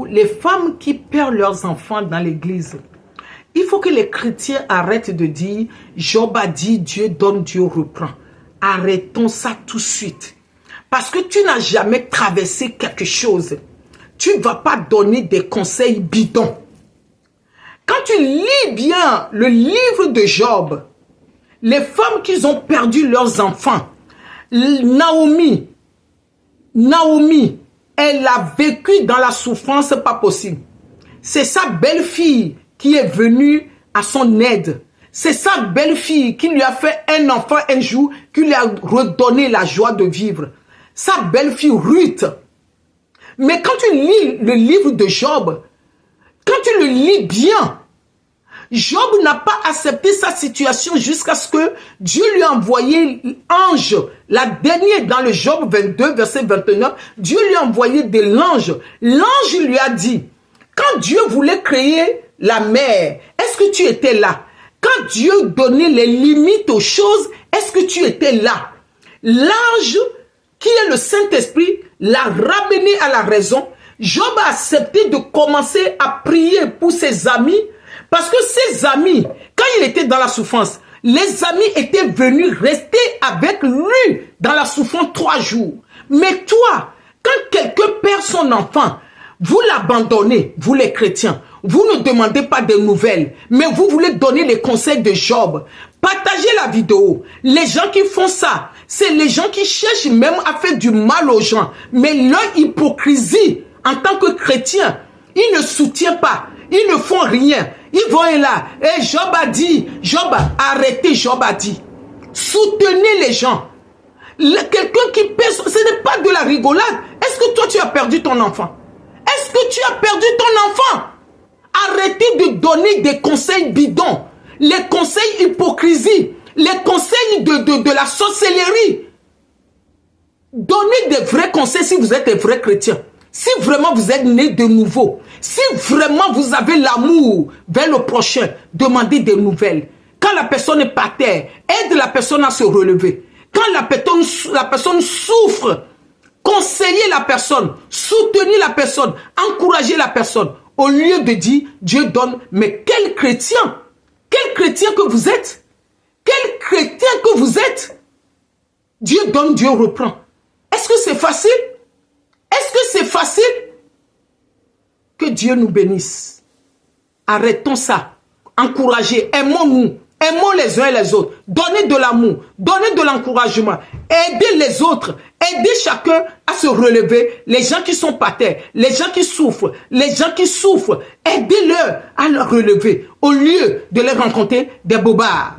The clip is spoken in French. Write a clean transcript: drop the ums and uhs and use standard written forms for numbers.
Les femmes qui perdent leurs enfants dans l'église, il faut que les chrétiens arrêtent de dire Job a dit Dieu donne, Dieu reprend. Arrêtons ça tout de suite. Parce que tu n'as jamais traversé quelque chose. Tu ne vas pas donner des conseils bidons. Quand tu lis bien le livre de Job, les femmes qui ont perdu leurs enfants, Naomi, elle a vécu dans la souffrance pas possible. C'est sa belle-fille qui est venue à son aide. C'est sa belle-fille qui lui a fait un enfant un jour, qui lui a redonné la joie de vivre. Sa belle-fille Ruth. Mais quand tu lis le livre de Job, quand tu le lis bien, Job n'a pas accepté sa situation jusqu'à ce que Dieu lui a envoyé l'ange. La dernière dans le Job 22, verset 29, Dieu lui a envoyé de l'ange. L'ange lui a dit, quand Dieu voulait créer la mer, est-ce que tu étais là? Quand Dieu donnait les limites aux choses, est-ce que tu étais là? L'ange, qui est le Saint-Esprit, l'a ramené à la raison. Job a accepté de commencer à prier pour ses amis, parce que ses amis, quand il était dans la souffrance, les amis étaient venus rester avec lui dans la souffrance 3 jours. Mais toi, quand quelqu'un perd son enfant, vous l'abandonnez, vous les chrétiens. Vous ne demandez pas de nouvelles, mais vous voulez donner les conseils de Job. Partagez la vidéo. Les gens qui font ça, c'est les gens qui cherchent même à faire du mal aux gens. Mais leur hypocrisie, en tant que chrétien, ils ne soutiennent pas. Ils ne font rien. Ils vont là. Et Job a dit, Job, arrêtez, Job a dit. Soutenez les gens. Quelqu'un qui perd, ce n'est pas de la rigolade. Est-ce que toi tu as perdu ton enfant? Est-ce que tu as perdu ton enfant? Arrêtez de donner des conseils bidons. Les conseils hypocrisie. Les conseils de la sorcellerie. Donnez des vrais conseils si vous êtes un vrai chrétien. Si vraiment vous êtes né de nouveau, si vraiment vous avez l'amour vers le prochain, demandez des nouvelles. Quand la personne est par terre, aide la personne à se relever. Quand la personne souffre, conseillez la personne, soutenez la personne, encouragez la personne. Au lieu de dire, Dieu donne, mais quel chrétien que vous êtes? Quel chrétien que vous êtes? Dieu donne, Dieu reprend. Est-ce que c'est facile? Est-ce que c'est facile? Que Dieu nous bénisse. Arrêtons ça. Encouragez, aimons-nous. Aimons les uns et les autres. Donnez de l'amour. Donnez de l'encouragement. Aidez les autres. Aidez chacun à se relever. Les gens qui sont par terre. Les gens qui souffrent. Les gens qui souffrent. Aidez-leur à leur relever. Au lieu de les rencontrer des bobards.